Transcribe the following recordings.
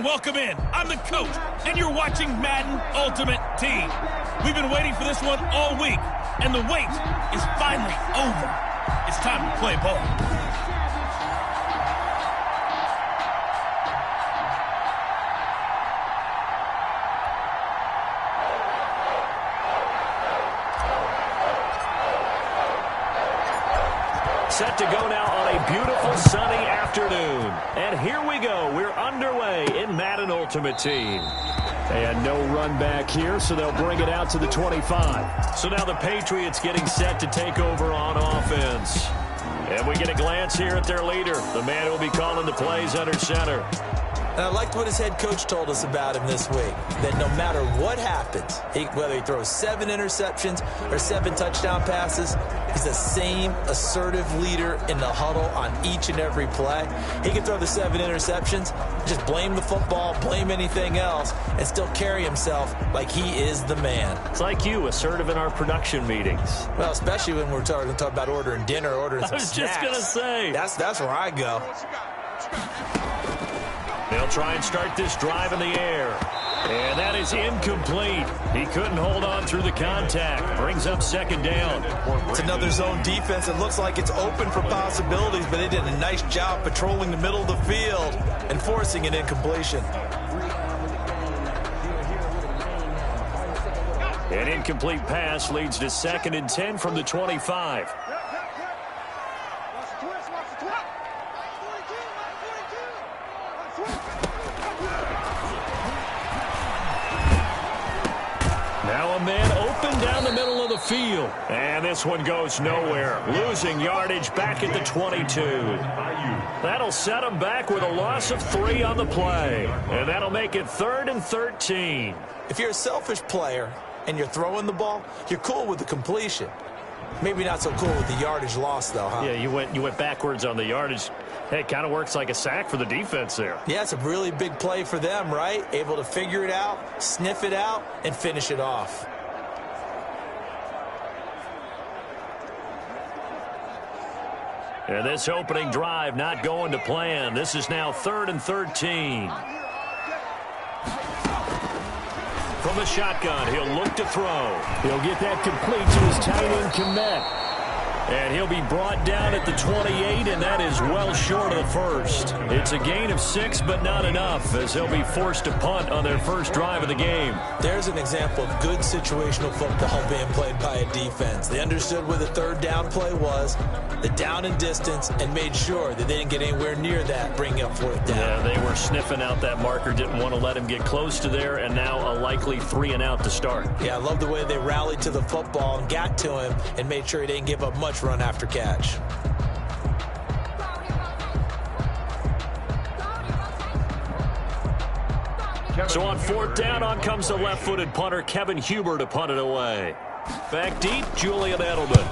and welcome in. I'm the coach, and you're watching Madden Ultimate Team. We've been waiting for this one all week, and the wait is finally over. It's time to play ball. Set to go now on a beautiful sunny afternoon. And here we go. We're underway in Madden Ultimate Team. And no run back here, so they'll bring it out to the 25. So now the Patriots getting set to take over on offense. And we get a glance here at their leader, the man who will be calling the plays under center. And I liked what his head coach told us about him this week, that no matter what happens, whether he throws 7 interceptions or 7 touchdown passes, he's the same assertive leader in the huddle on each and every play. He can throw the 7 interceptions, just blame the football, blame anything else, and still carry himself like he is the man. It's like you, assertive in our production meetings. Well, especially when we're talking about ordering dinner, ordering some snacks. I was just going to say. That's where I go. They'll try and start this drive in the air. And that is incomplete. He couldn't hold on through the contact. Brings up second down. It's another zone defense. It looks like it's open for possibilities, but they did a nice job patrolling the middle of the field and forcing an incompletion. An incomplete pass leads to 2nd and 10 from the 25. Now a man open down the middle of the field. And this one goes nowhere. Losing yardage back at the 22. That'll set him back with a loss of 3 on the play. And that'll make it 3rd and 13. If you're a selfish player and you're throwing the ball, you're cool with the completion. Maybe not so cool with the yardage loss, though, huh? Yeah, you went backwards on the yardage. Hey, it kind of works like a sack for the defense there. Yeah, it's a really big play for them, right? Able to figure it out, sniff it out, and finish it off. And this opening drive not going to plan. This is now 3rd and 13. From the shotgun, he'll look to throw. He'll get that complete to his tight end Kmet. And he'll be brought down at the 28, and that is well short of the first. It's a gain of 6, but not enough, as they'll be forced to punt on their first drive of the game. There's an example of good situational football being played by a defense. They understood where the 3rd down play was, the down and distance, and made sure that they didn't get anywhere near that, bringing up 4th down. Yeah, they were sniffing out that marker, didn't want to let him get close to there, and now a likely 3 and out to start. Yeah, I love the way they rallied to the football and got to him and made sure he didn't give up much run after catch. So on 4th down, on comes the left-footed punter Kevin Huber to punt it away. Back deep, Julian Edelman.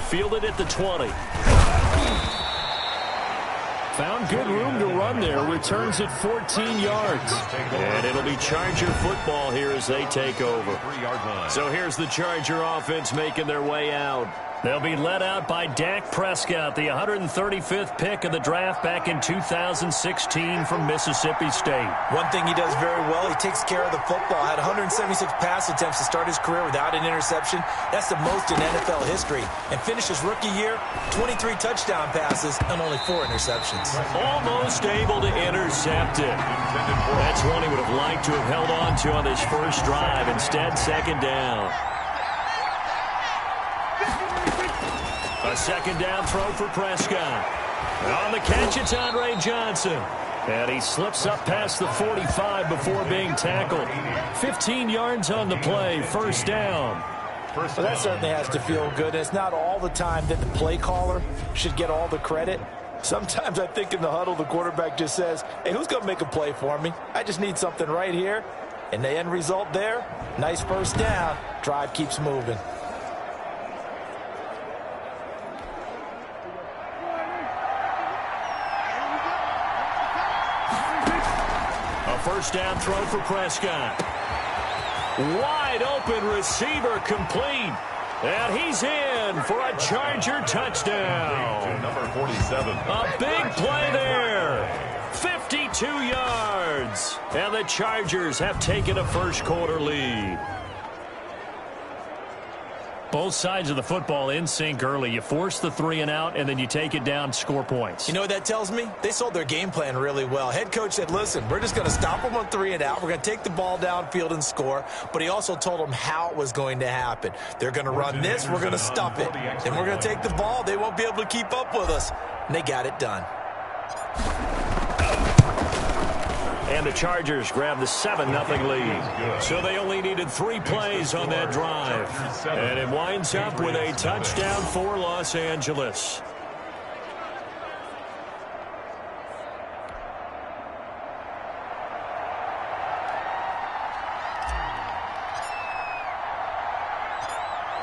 Fielded at the 20. Found good room to run there. Returns at 14 yards. And it'll be Charger football here as they take over. So here's the Charger offense making their way out. They'll be led out by Dak Prescott, the 135th pick of the draft back in 2016 from Mississippi State. One thing he does very well, he takes care of the football. Had 176 pass attempts to start his career without an interception. That's the most in NFL history. And finished his rookie year, 23 touchdown passes and only 4 interceptions. Almost able to intercept it. That's one he would have liked to have held on to on this first drive. Instead, 2nd down. A 2nd down throw for Prescott. On the catch, it's Andre Johnson. And he slips up past the 45 before being tackled. 15 yards on the play, 1st down. Well, that certainly has to feel good. It's not all the time that the play caller should get all the credit. Sometimes I think in the huddle, the quarterback just says, hey, who's going to make a play for me? I just need something right here. And the end result there, nice 1st down. Drive keeps moving. A 1st down throw for Prescott. Wide open receiver complete. And he's in for a Charger touchdown. Number 47. A big play there. 52 yards. And the Chargers have taken a first-quarter lead. Both sides of the football in sync early. You force the 3 and out, and then you take it down, score points. You know what that tells me? They sold their game plan really well. Head coach said, listen, we're just going to stop them on 3 and out. We're going to take the ball downfield and score. But he also told them how it was going to happen. They're going to run this. We're going to stop it. And we're going to take the ball. They won't be able to keep up with us. And they got it done. And the Chargers grab the 7-0 lead. So they only needed 3 plays on that drive. And it winds up with a touchdown for Los Angeles.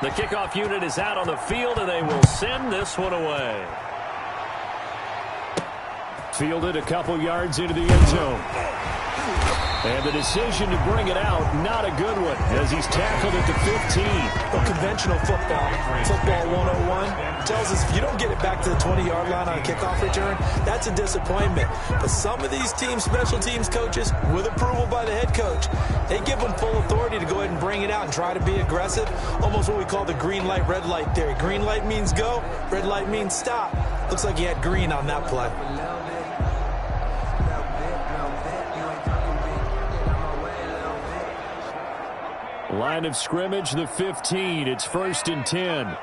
The kickoff unit is out on the field, and they will send this one away. Fielded a couple yards into the end zone. And the decision to bring it out, not a good one, as he's tackled at the 15. Well, conventional football 101, tells us if you don't get it back to the 20-yard line on a kickoff return, that's a disappointment. But some of these teams, special teams coaches, with approval by the head coach, they give them full authority to go ahead and bring it out and try to be aggressive, almost what we call the green light, red light theory. Green light means go, red light means stop. Looks like he had green on that play. Line of scrimmage, the 15. It's 1st and 10.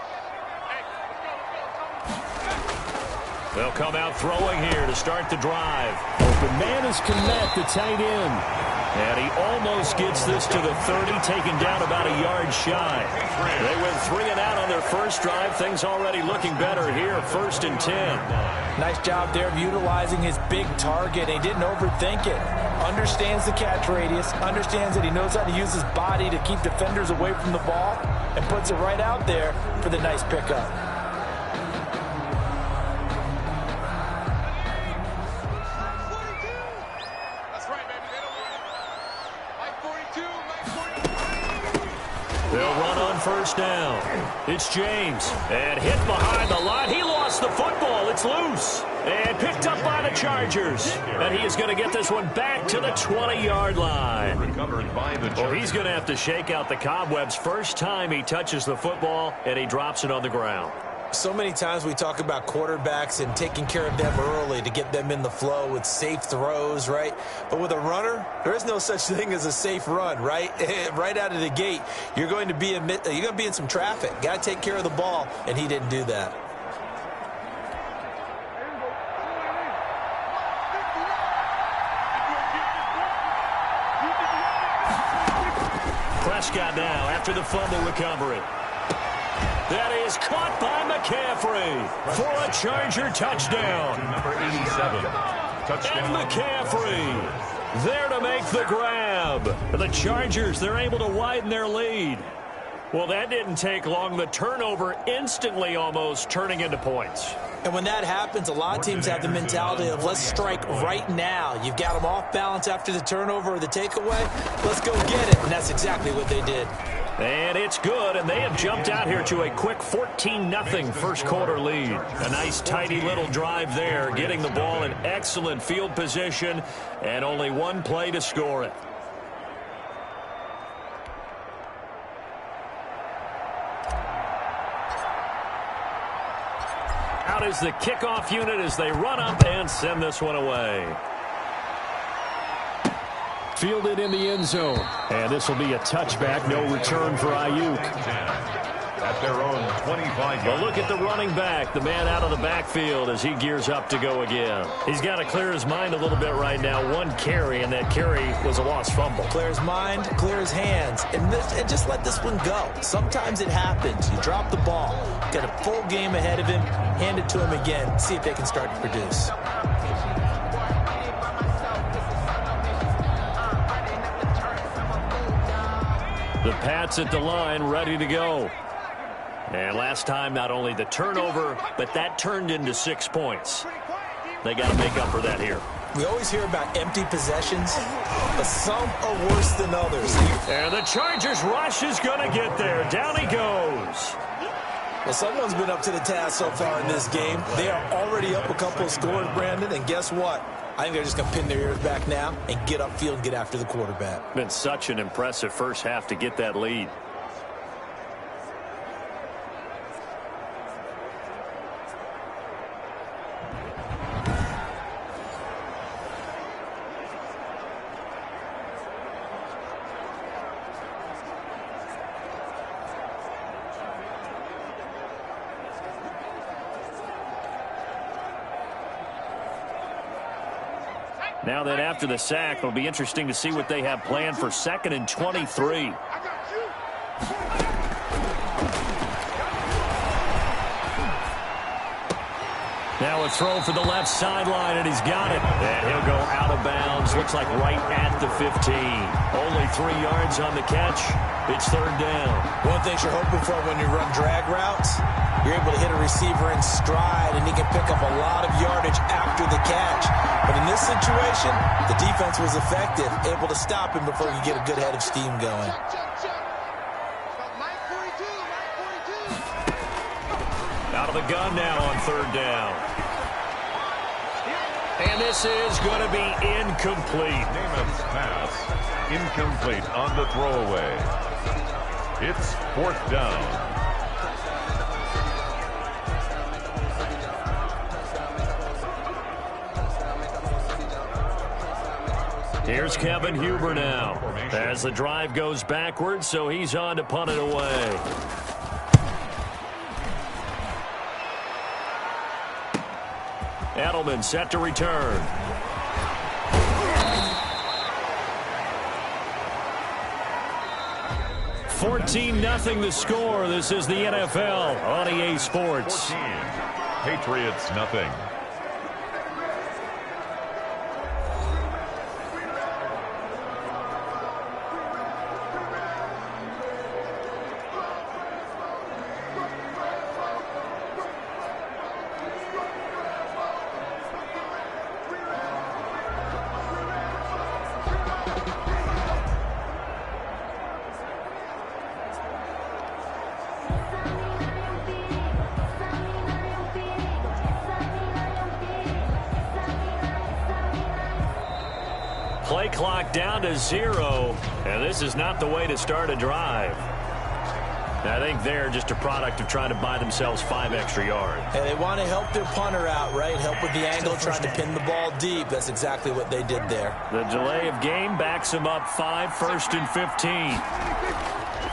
They'll come out throwing here to start the drive. Open man is Kmet, the tight end. And he almost gets this to the 30, taken down about a yard shy. They went 3 and out on their first drive. Things already looking better here, 1st and 10. Nice job there of utilizing his big target. He didn't overthink it. Understands the catch radius, understands that he knows how to use his body to keep defenders away from the ball, and puts it right out there for the nice pickup. They'll run on first down. It's James. And hit behind the line. He lost the football. It's loose. And picked up by the Chargers. And he is going to get this one back to the 20-yard line. Well, he's going to have to shake out the cobwebs first time he touches the football, and he drops it on the ground. So many times we talk about quarterbacks and taking care of them early to get them in the flow with safe throws, right? But with a runner, there is no such thing as a safe run, right? Right out of the gate, you're going to be in some traffic. Got to take care of the ball, and he didn't do that. Prescott now after the fumble recovery. That is caught by McCaffrey for a Charger touchdown. Number 87. Touchdown. And McCaffrey there to make the grab. The Chargers, they're able to widen their lead. Well, that didn't take long. The turnover instantly almost turning into points. And when that happens, a lot of teams have the mentality of let's strike right now. You've got them off balance after the turnover or the takeaway. Let's go get it. And that's exactly what they did. And it's good, and they have jumped out here to a quick 14-0 first-quarter lead. A nice, tidy little drive there, getting the ball in excellent field position, and only one play to score it. Out is the kickoff unit as they run up and send this one away. Fielded in the end zone. And this will be a touchback. No return for Ayuk. At their own 25. But look at the running back, the man out of the backfield as he gears up to go again. He's got to clear his mind a little bit right now. One carry, and that carry was a lost fumble. Clear his mind, clear his hands, and just let this one go. Sometimes it happens. You drop the ball. Got a full game ahead of him. Hand it to him again. See if they can start to produce. The Pats at the line, ready to go. And last time, not only the turnover, but that turned into 6 points. They got to make up for that here. We always hear about empty possessions, but some are worse than others. And the Chargers rush is going to get there. Down he goes. Well, someone's been up to the task so far in this game. They are already up a couple of scores, Brandon, and guess what? I think they're just going to pin their ears back now and get upfield and get after the quarterback. Been such an impressive first half to get that lead. Now then, after the sack, it'll be interesting to see what they have planned for 2nd and 23. Now a throw for the left sideline, and he's got it. And he'll go out of bounds. Looks like right at the 15. Only 3 yards on the catch. It's 3rd down. One thing you're hoping for when you run drag routes, you're able to hit a receiver in stride, and he can pick up a lot of yardage after the catch. But in this situation, the defense was effective, able to stop him before you get a good head of steam going. Out of the gun now on 3rd down. And this is going to be incomplete. Namath's pass, incomplete on the throwaway. It's 4th down. Here's Kevin Huber now. As the drive goes backwards, so he's on to punt it away. Edelman set to return. $14-0 the score. This is the NFL on EA Sports. 14. Patriots nothing. Play clock down to 0, and this is not the way to start a drive. I think they're just a product of trying to buy themselves 5 extra yards. And they want to help their punter out, right? Help with the angle, trying to pin the ball deep. That's exactly what they did there. The delay of game backs them up 5, 1st and 15.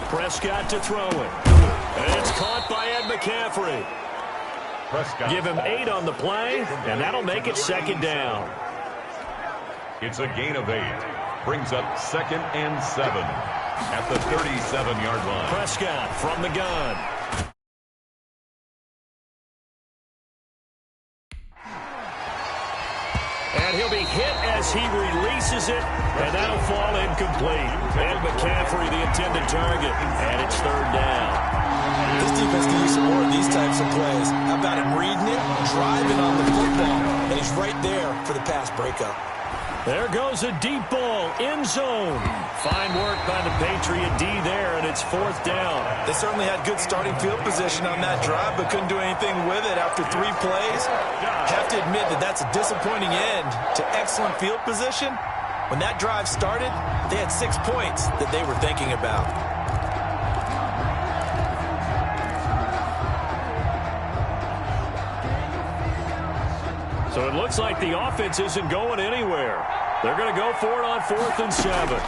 Prescott to throw it. And it's caught by Ed McCaffrey. Prescott. Give him 8 on the play, and that'll make it 2nd down. It's a gain of 8. Brings up 2nd and 7 at the 37-yard line. Prescott from the gun. And he'll be hit as he releases it, and that'll fall incomplete. And McCaffrey, the intended target, and it's 3rd down. This defense can use some more of these types of plays. How about him reading it, driving on the football, and he's right there for the pass breakup. There goes a deep ball, end zone. Fine work by the Patriot D there, and it's 4th down. They certainly had good starting field position on that drive, but couldn't do anything with it after 3 plays. Have to admit that that's a disappointing end to excellent field position. When that drive started, they had 6 points that they were thinking about. So it looks like the offense isn't going anywhere. They're going to go for it on 4th and 7.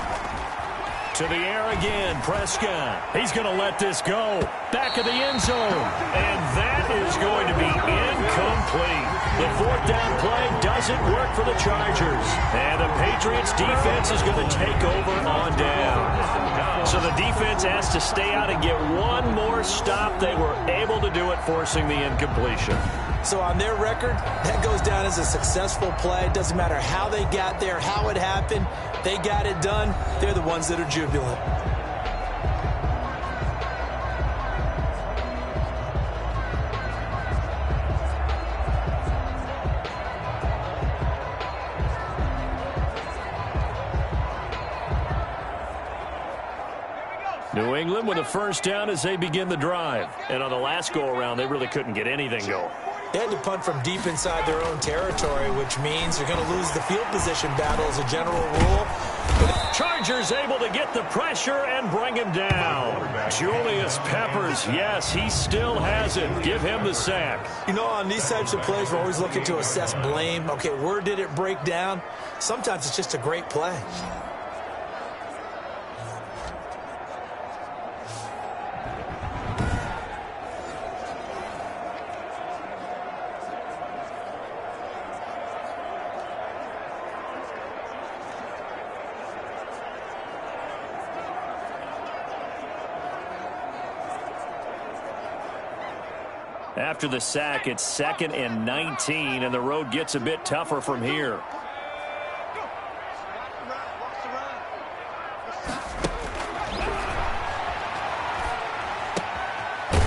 To the air again, Prescott. He's going to let this go. Back of the end zone. And that is going to be incomplete. The 4th down play doesn't work for the Chargers. And the Patriots defense is going to take over on down. So the defense has to stay out and get one more stop. They were able to do it, forcing the incompletion. So on their record, that goes down as a successful play. It doesn't matter how they got there, how it happened. They got it done. They're the ones that are jubilant. New England with a first down as they begin the drive. And on the last go-around, they really couldn't get anything going. They had to punt from deep inside their own territory, which means they're going to lose the field position battle as a general rule. Chargers able to get the pressure and bring him down. Julius Peppers, yes, he still has it. Give him the sack. You know, on these types of plays, we're always looking to assess blame. Okay, where did it break down? Sometimes it's just a great play. After the sack, it's 2nd and 19, and the road gets a bit tougher from here.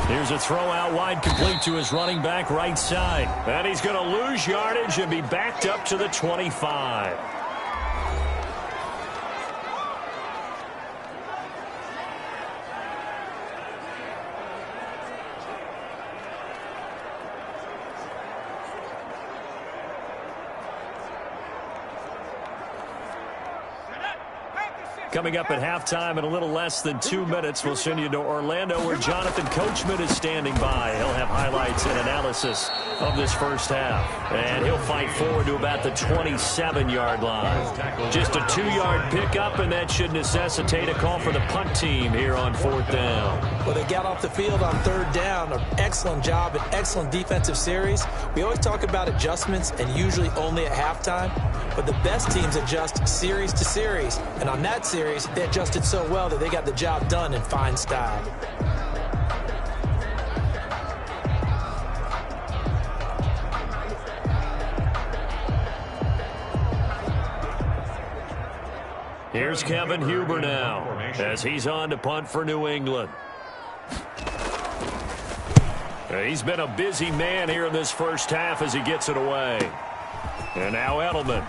Here's a throw out wide, complete to his running back right side. And he's going to lose yardage and be backed up to the 25. Coming up at halftime in a little less than 2 minutes, we'll send you to Orlando where Jonathan Coachman is standing by. He'll have highlights and analysis of this first half. And he'll fight forward to about the 27-yard line. Just a 2-yard pickup, and that should necessitate a call for the punt team here on 4th down. Well, they got off the field on 3rd down. An excellent job, an excellent defensive series. We always talk about adjustments, and usually only at halftime. But the best teams adjust series to series. And on that series, they adjusted so well that they got the job done in fine style. Here's Kevin Huber now as he's on to punt for New England. He's been a busy man here in this first half as he gets it away. And now Edelman.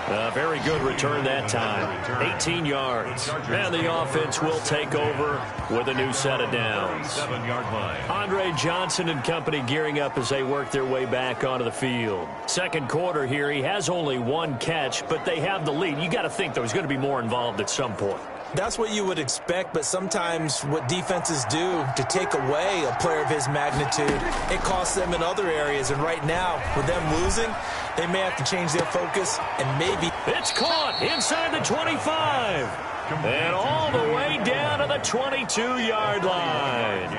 A very good return that time. 18 yards. And the offense will take over with a new set of downs. 7-yard line. Andre Johnson and company gearing up as they work their way back onto the field. Second quarter here, he has only 1 catch, but they have the lead. You got to think there's going to be more involved at some point. That's what you would expect, but sometimes what defenses do to take away a player of his magnitude, it costs them in other areas. And right now, with them losing, they may have to change their focus and maybe... It's caught inside the 25. And all the way down to the 22-yard line.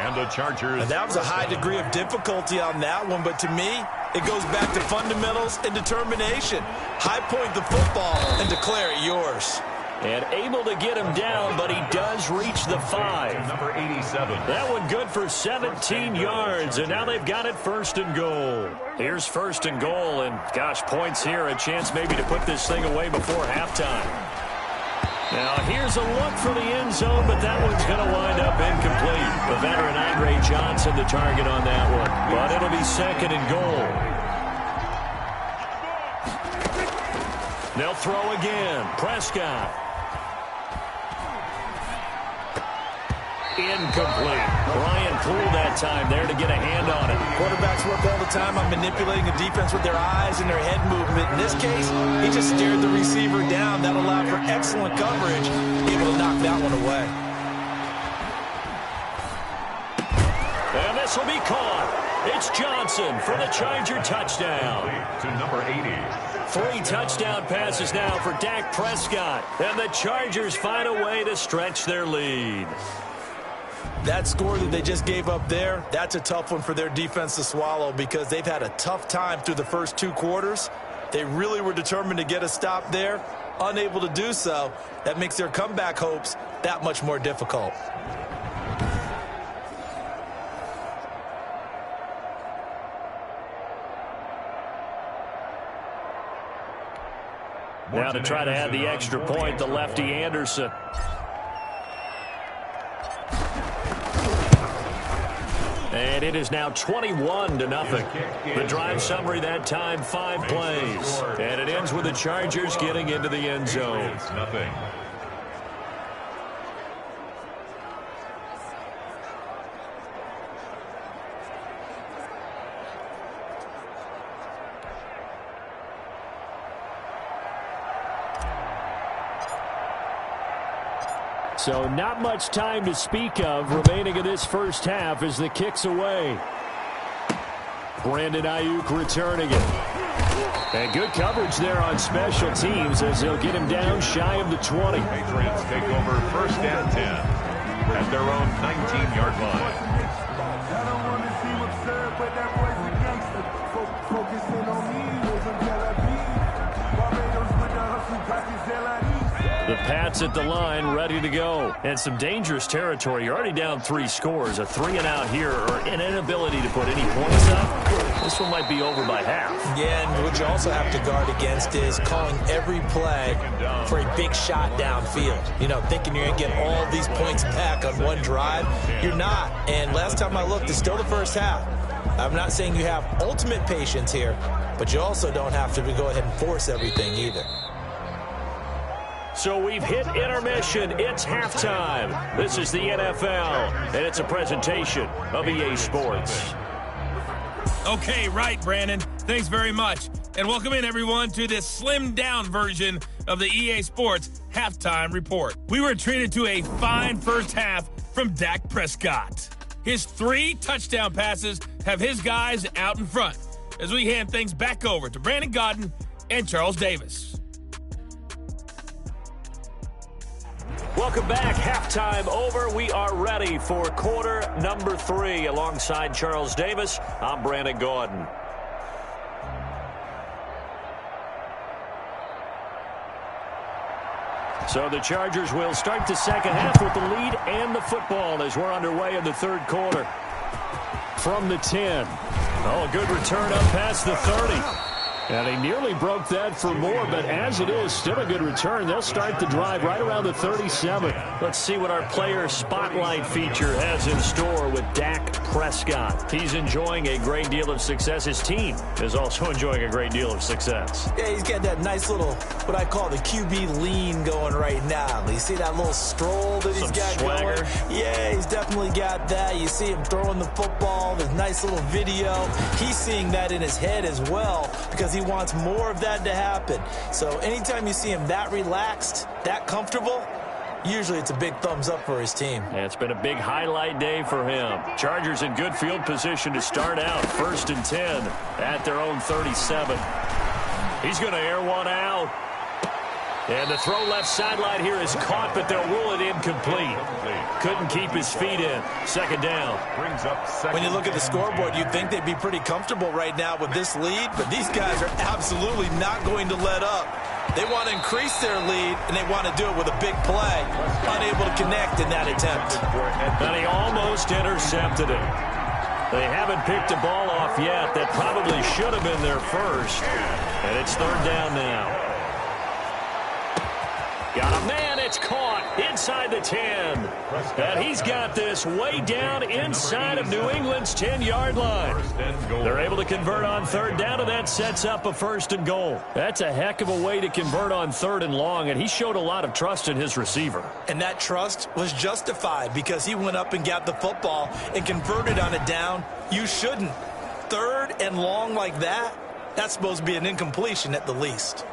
And the Chargers... And that was a high degree of difficulty on that one, but to me, it goes back to fundamentals and determination. High point the football and declare it yours. And able to get him down, but he does reach the 5. Number 87. That one good for 17 yards, and now they've got it 1st and goal. Here's 1st and goal, and gosh, points here, a chance maybe to put this thing away before halftime. Now here's a look for the end zone, but that one's going to wind up incomplete. The veteran Andre Johnson the target on that one, but it'll be 2nd and goal. They'll throw again. Prescott. Incomplete. Ryan Poole that time there to get a hand on it. Quarterbacks work all the time on manipulating the defense with their eyes and their head movement. In this case, he just stared the receiver down. That allowed for excellent coverage, able to knock that one away. And this will be caught. It's Johnson for the Charger touchdown. To number 80. 3 touchdown passes now for Dak Prescott. And the Chargers find a way to stretch their lead. That score that they just gave up there, that's a tough one for their defense to swallow because they've had a tough time through the first 2 quarters. They really were determined to get a stop there, unable to do so. That makes their comeback hopes that much more difficult. Now to try to add the extra point, the lefty Anderson. And it is now 21-0. The drive summary that time, 5 plays. And it ends with the Chargers getting into the end zone. It's nothing. So not much time to speak of remaining in this first half as the kick's away. Brandon Ayuk returning it. And good coverage there on special teams as they'll get him down shy of the 20. Patriots take over 1st and 10 at their own 19-yard line. I don't want to seem absurd, but that boy's a gangster. Focusing on me wasn't Barbados with the hustle, practice The Pats at the line, ready to go. And some dangerous territory. You're already down 3 scores. A 3-and-out here, or an inability to put any points up. This one might be over by half. Yeah, and what you also have to guard against is calling every play for a big shot downfield. You know, thinking you're going to get all these points back on one drive. You're not. And last time I looked, it's still the first half. I'm not saying you have ultimate patience here, but you also don't have to go ahead and force everything either. So we've hit intermission. It's halftime. This is the NFL, and it's a presentation of EA Sports. Okay, right, Brandon. Thanks very much. And welcome in, everyone, to this slimmed-down version of the EA Sports Halftime Report. We were treated to a fine first half from Dak Prescott. His 3 touchdown passes have his guys out in front as we hand things back over to Brandon Gaudin and Charles Davis. Welcome back. Halftime over. We are ready for quarter number 3. Alongside Charles Davis, I'm Brandon Gaudin. So the Chargers will start the second half with the lead and the football as we're underway in the third quarter. From the 10. Oh, good return up past the 30. And he nearly broke that for more, but as it is, still a good return. They'll start the drive right around the 37. Let's see what our player spotlight feature has in store with Dak Prescott. He's enjoying a great deal of success. His team is also enjoying a great deal of success. Yeah, he's got that nice little, what I call the QB lean going right now. You see that little stroll that he's got swagger going? Yeah, he's definitely got that. You see him throwing the football, this nice little video. He's seeing that in his head as well because he wants more of that to happen. So anytime you see him that relaxed, that comfortable, usually it's a big thumbs up for his team. And it's been a big highlight day for him. Chargers in good field position to start out. 1st and 10 at their own 37. He's going to air one out. And the throw left sideline here is caught, but they'll rule it incomplete. Couldn't keep his feet in. 2nd down. Brings up second. When you look at the scoreboard, you'd think they'd be pretty comfortable right now with this lead, but these guys are absolutely not going to let up. They want to increase their lead, and they want to do it with a big play. Unable to connect in that attempt. And he almost intercepted it. They haven't picked the ball off yet. That probably should have been their first. And it's 3rd down now. Got a man, it's caught inside the 10. And he's got this way down inside of New England's 10-yard line. They're able to convert on 3rd down, and that sets up a 1st and goal. That's a heck of a way to convert on 3rd and long, and he showed a lot of trust in his receiver. And that trust was justified because he went up and got the football and converted on a down. You shouldn't. 3rd and long like that, that's supposed to be an incompletion at the least.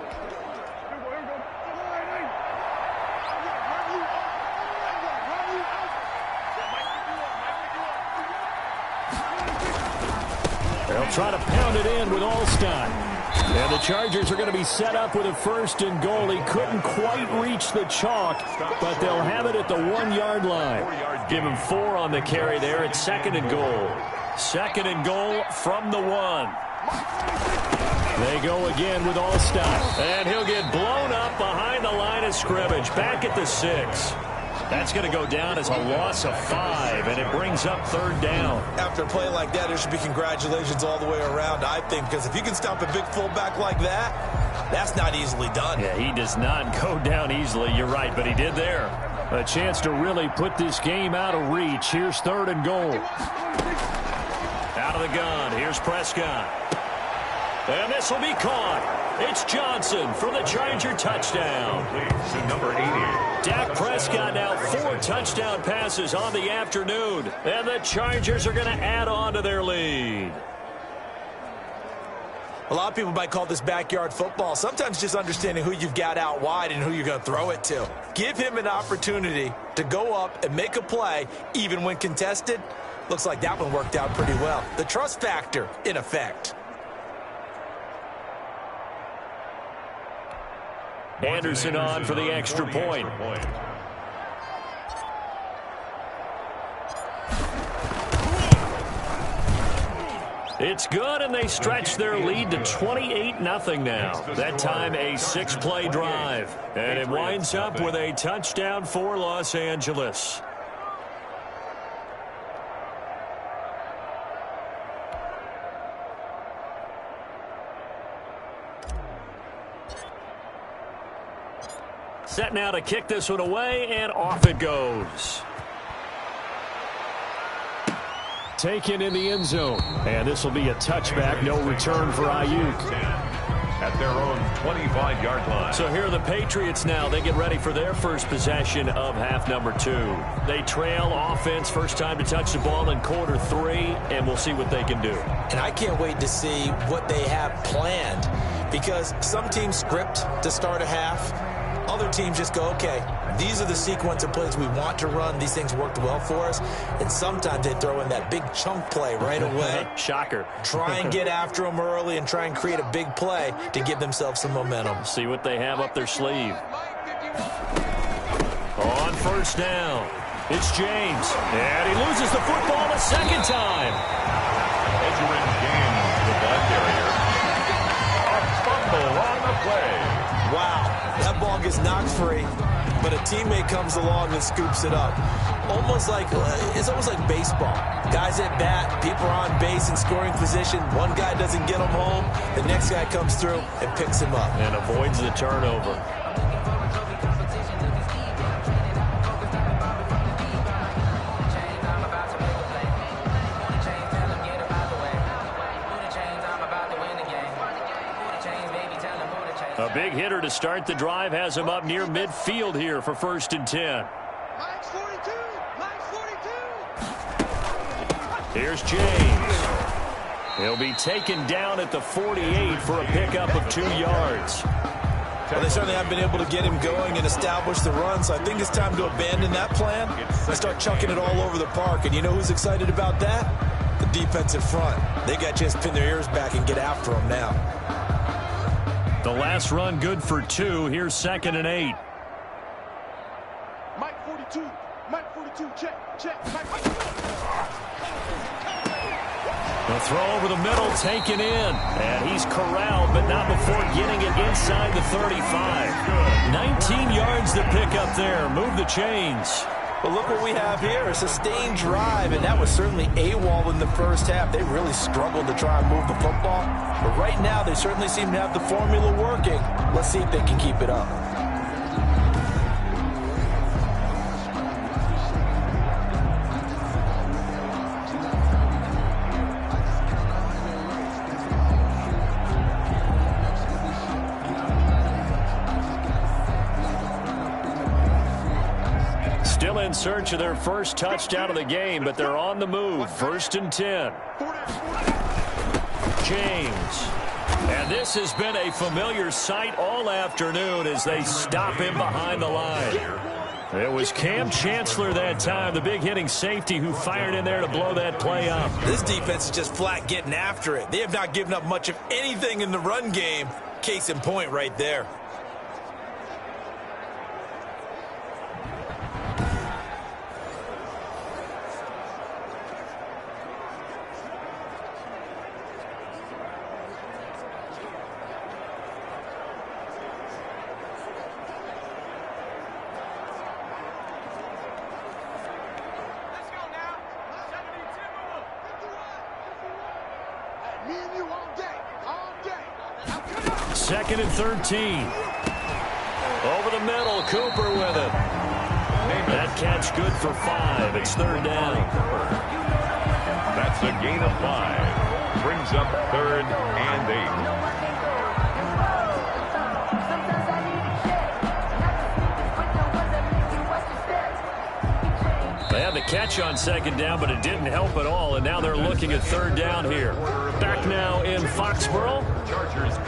They'll try to pound it in with Allstein. And the Chargers are going to be set up with a 1st and goal. He couldn't quite reach the chalk, but they'll have it at the 1-yard line. Give him 4 on the carry there. It's 2nd and goal. 2nd and goal from the 1. They go again with Allstein. And he'll get blown up behind the line of scrimmage. Back at the 6. That's going to go down as a loss of 5, and it brings up 3rd down. After a play like that, there should be congratulations all the way around, I think, because if you can stop a big fullback like that, that's not easily done. Yeah, he does not go down easily. You're right, but he did there. A chance to really put this game out of reach. Here's 3rd and goal. Out of the gun, here's Prescott. And this will be caught. It's Johnson for the Charger touchdown. To number 80. Dak Prescott now 4 touchdown passes on the afternoon. And the Chargers are going to add on to their lead. A lot of people might call this backyard football. Sometimes just understanding who you've got out wide and who you're going to throw it to. Give him an opportunity to go up and make a play, even when contested. Looks like that one worked out pretty well. The trust factor, in effect. Anderson on for the extra point. It's good, and they stretch their lead to 28-0 now. That time a 6-play drive. And it winds up with a touchdown for Los Angeles. Set now to kick this one away, and off it goes. Taken in the end zone. And this will be a touchback. No return for Ayuk. At their own 25-yard line. So here are the Patriots now. They get ready for their first possession of half number 2. They trail offense, first time to touch the ball in quarter 3, and we'll see what they can do. And I can't wait to see what they have planned, because some teams script to start a half. Other teams just go, okay, these are the sequence of plays we want to run. These things worked well for us. And sometimes they throw in that big chunk play right away. Shocker. Try and get after them early and try and create a big play to give themselves some momentum. See what they have up their sleeve. On first down, it's James. And he loses the football a second time. Edgerrin James, the ball carrier. A fumble on the play. Wow, that ball gets knocked free, but a teammate comes along and scoops it up. It's almost like baseball. Guys at bat, people are on base in scoring position. One guy doesn't get him home. The next guy comes through and picks him up. And avoids the turnover. A big hitter to start the drive has him up near midfield here for 1st and 10. Here's James. He'll be taken down at the 48 for a pickup of 2 yards. Well, they certainly haven't been able to get him going and establish the run, so I think it's time to abandon that plan and start chucking it all over the park. And you know who's excited about that? The defensive front. They got a chance to pin their ears back and get after him now. The last run good for 2. Here's 2nd and 8. Mike 42, check, Mike 42. The throw over the middle taken in. And he's corralled, but not before getting it inside the 35. 19 yards to pick up there. Move the chains. But look what we have here, a sustained drive, and that was certainly AWOL in the first half. They really struggled to try and move the football. But right now, they certainly seem to have the formula working. Let's see if they can keep it up. Still in search of their first touchdown of the game, but they're on the move. 1st and 10. James. And this has been a familiar sight all afternoon as they stop him behind the line. It was Cam Chancellor that time, the big hitting safety, who fired in there to blow that play up. This defense is just flat getting after it. They have not given up much of anything in the run game. Case in point right there. Second and 13. Over the middle, Cooper with it. That catch good for 5. It's 3rd down. That's a gain of 5. brings up 3rd and 8. They had the catch on 2nd down, but it didn't help at all, and now they're looking at 3rd down here. Back now in Foxborough.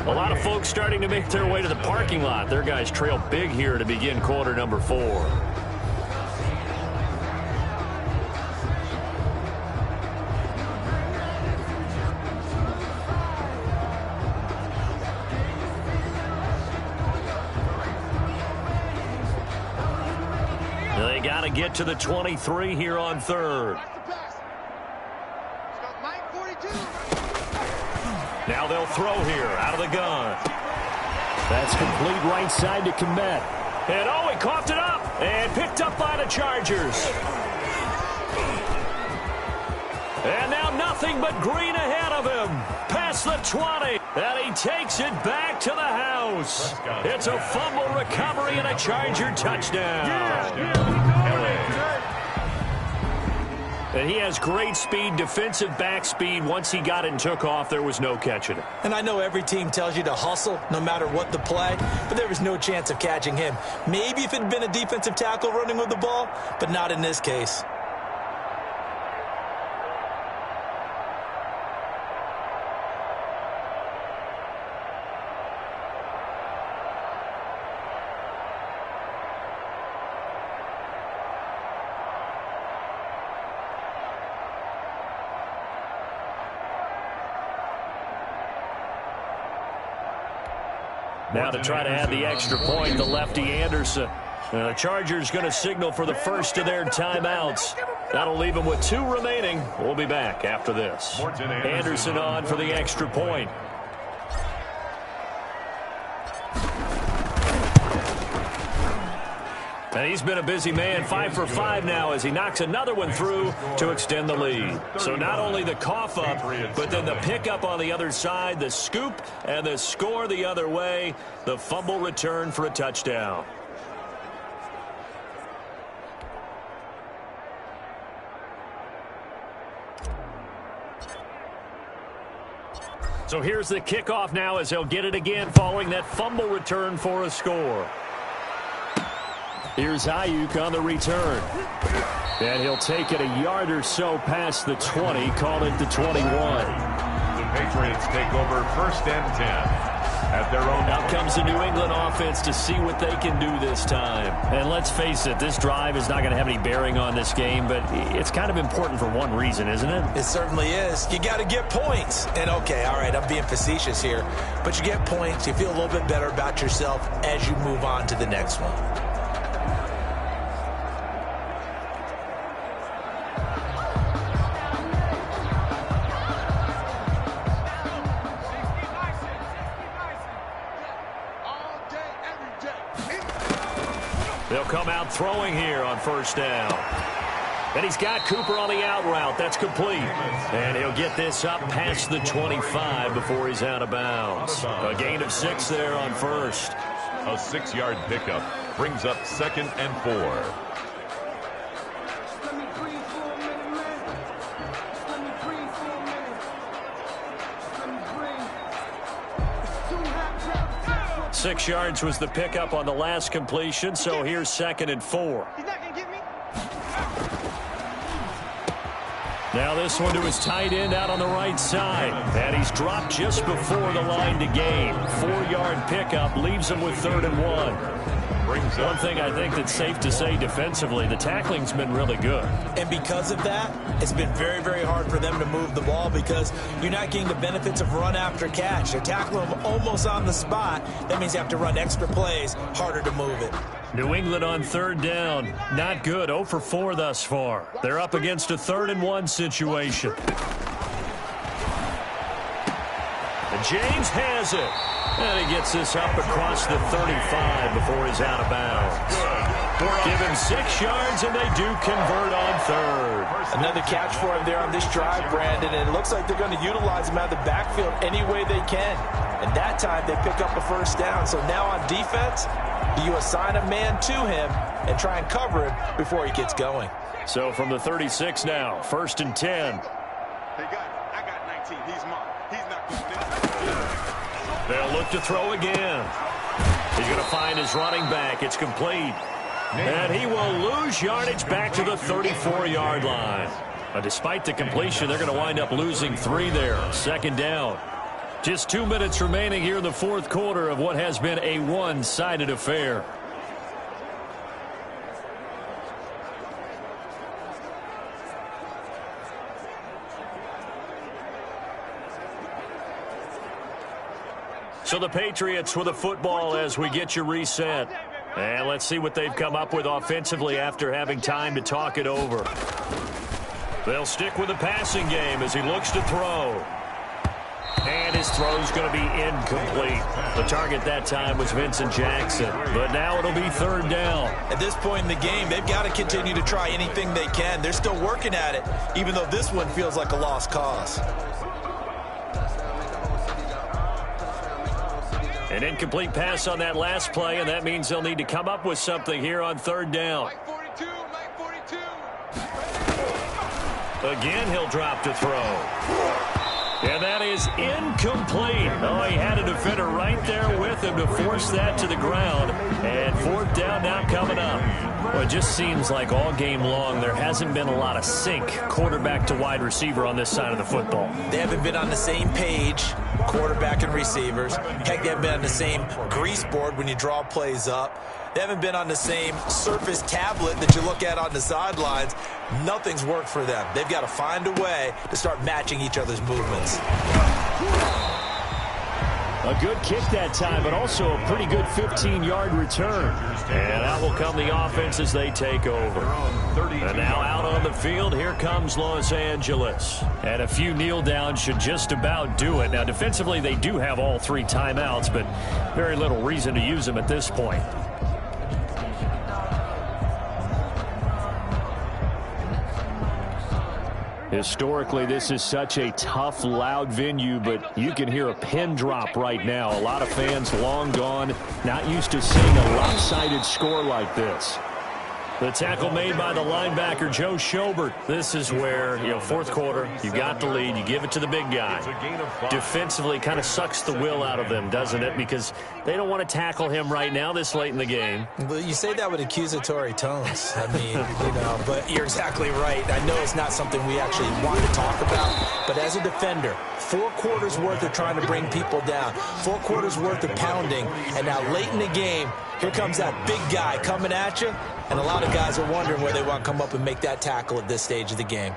A lot of folks starting to make their way to the parking lot. Their guys trail big here to begin quarter number 4. They got to get to the 23 here on 3rd. Now they'll throw here out of the gun. That's complete right side to Komet. And oh, he coughed it up and picked up by the Chargers. And now nothing but green ahead of him. Past the 20. And he takes it back to the house. It's a fumble recovery and a Charger touchdown. And he has great speed, defensive back speed. Once he got it and took off, there was no catching it. And I know every team tells you to hustle no matter what the play, but there was no chance of catching him. Maybe if it had been a defensive tackle running with the ball, but not in this case. Now to try to add the extra point, the lefty Anderson. The Chargers going to signal for the first of their timeouts. That'll leave them with 2 remaining. We'll be back after this. Anderson on for the extra point. And he's been a busy man, 5 for 5 now as he knocks another one through to extend the lead. So not only the cough up, but then the pickup on the other side, the scoop, and the score the other way. The fumble return for a touchdown. So here's the kickoff now as he'll get it again following that fumble return for a score. Here's Ayuk on the return. And he'll take it a yard or so past the 20, call it the 21. The Patriots take over 1st and 10 at their own. Out comes the New England offense to see what they can do this time. And let's face it, this drive is not going to have any bearing on this game, but it's kind of important for one reason, isn't it? It certainly is. You got to get points. And okay, all right, I'm being facetious here, but you get points, you feel a little bit better about yourself as you move on to the next one. They'll come out throwing here on 1st down. And he's got Cooper on the out route. That's complete. And he'll get this up past the 25 before he's out of bounds. A gain of 6 there on 1st. A 6-yard pickup brings up 2nd and 4. Six yards was the pickup on the last completion, so here's 2nd and 4. Now this one to his tight end out on the right side. And he's dropped just before the line to gain. 4-yard pickup leaves him with 3rd and 1. One thing I think that's safe to say defensively, the tackling's been really good. And because of that, it's been very, very hard for them to move the ball because you're not getting the benefits of run after catch. They're tackling them almost on the spot. That means you have to run extra plays, harder to move it. New England on 3rd down. Not good. 0 for 4 thus far. They're up against a 3rd and 1 situation. And James has it. And he gets this up across the 35 before he's out of bounds. Give him 6 yards, and they do convert on 3rd. Another catch for him there on this drive, Brandon, and it looks like they're going to utilize him out of the backfield any way they can. And that time, they pick up a 1st down. So now on defense, you assign a man to him and try and cover him before he gets going. So from the 36 now, 1st and 10. Hey, guys, I got 19. He's mine. They'll look to throw again. He's going to find his running back. It's complete. And he will lose yardage back to the 34-yard line. But despite the completion, they're going to wind up losing 3 there. Second down. Just 2 minutes remaining here in the fourth quarter of what has been a one-sided affair. So the Patriots with the football as we get you reset. And let's see what they've come up with offensively after having time to talk it over. They'll stick with the passing game as he looks to throw. And his throw's going to be incomplete. The target that time was Vincent Jackson. But now it'll be third down. At this point in the game, they've got to continue to try anything they can. They're still working at it, even though this one feels like a lost cause. An incomplete pass on that last play, and that means they'll need to come up with something here on third down. Again, he'll drop to throw. And that is incomplete. Oh, he had a defender right there with him to force that to the ground. And fourth down now coming up. Well, it just seems like all game long there hasn't been a lot of sync quarterback to wide receiver on this side of the football. They haven't been on the same page, quarterback and receivers. Heck, they haven't been on the same grease board when you draw plays up. They haven't been on the same Surface tablet that you look at on the sidelines. Nothing's worked for them. They've got to find a way to start matching each other's movements. A good kick that time, but also a pretty good 15-yard return. And out will come the offense as they take over. And now out on the field, here comes Los Angeles. And a few kneel downs should just about do it. Now, defensively, they do have all 3 timeouts, but very little reason to use them at this point. Historically, this is such a tough, loud venue, but you can hear a pin drop right now. A lot of fans long gone, not used to seeing a lopsided score like this. The tackle made by the linebacker, Joe Schobert. This is where, fourth quarter, you got the lead, you give it to the big guy. Defensively, kind of sucks the will out of them, doesn't it? Because they don't want to tackle him right now this late in the game. But you say that with accusatory tones. I mean, but you're exactly right. I know it's not something we actually want to talk about, but as a defender, 4 quarters worth of trying to bring people down, 4 quarters worth of pounding, and now late in the game, here comes that big guy coming at you, and a lot of guys are wondering where they want to come up and make that tackle at this stage of the game.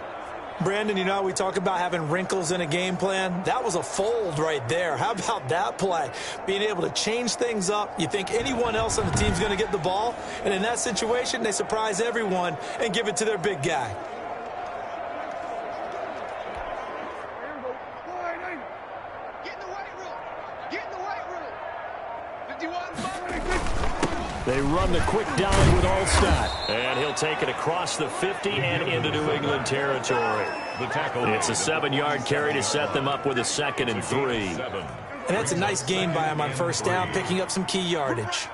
Brandon, you know how we talk about having wrinkles in a game plan? That was a fold right there. How about that play? Being able to change things up. You think anyone else on the team's going to get the ball, and in that situation, they surprise everyone and give it to their big guy. They run the quick dive with Allstott. And he'll take it across the 50 and into New England territory. It's a 7-yard carry to set them up with a 2nd and 3. And that's a nice gain by him on first down, picking up some key yardage.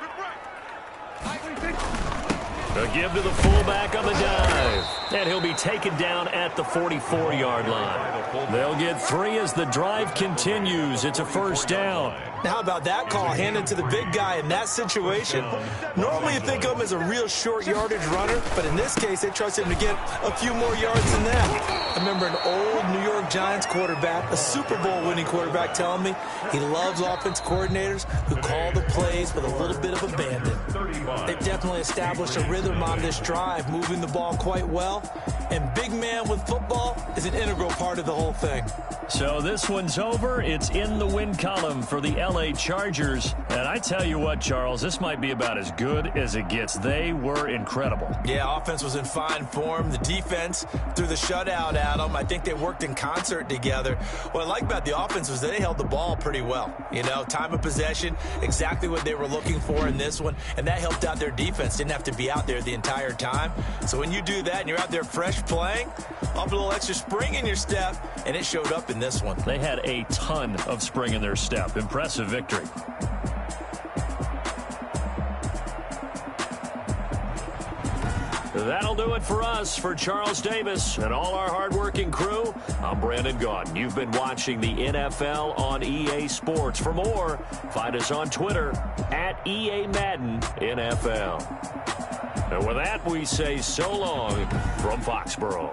A give to the fullback on the dive. And he'll be taken down at the 44-yard line. They'll get 3 as the drive continues. It's a first down. Now, how about that call handed to the big guy in that situation? Normally you think of him as a real short yardage runner, but in this case they trust him to get a few more yards than that. I remember an old New York Giants quarterback, a Super Bowl winning quarterback, telling me he loves offense coordinators who call the plays with a little bit of abandon. They've definitely established a rhythm on this drive, moving the ball quite well, and big man with football is an integral part of the whole thing. So this one's over. It's in the win column for the LA Chargers. And I tell you what, Charles, this might be about as good as it gets. They were incredible. Yeah, offense was in fine form. The defense threw the shutout at them. I think they worked in concert together. What I like about the offense was they held the ball pretty well. Time of possession, exactly what they were looking for in this one. And that helped out their defense. Didn't have to be out there the entire time. So when you do that and you're out there fresh playing, off a little extra spring in your step, and it showed up in this one. They had a ton of spring in their step. Impressive victory. That'll do it for us. For Charles Davis and all our hardworking crew, I'm Brandon Gaudin. You've been watching the NFL on EA Sports. For more, find us on Twitter at EA Madden NFL. And with that, we say so long from Foxborough.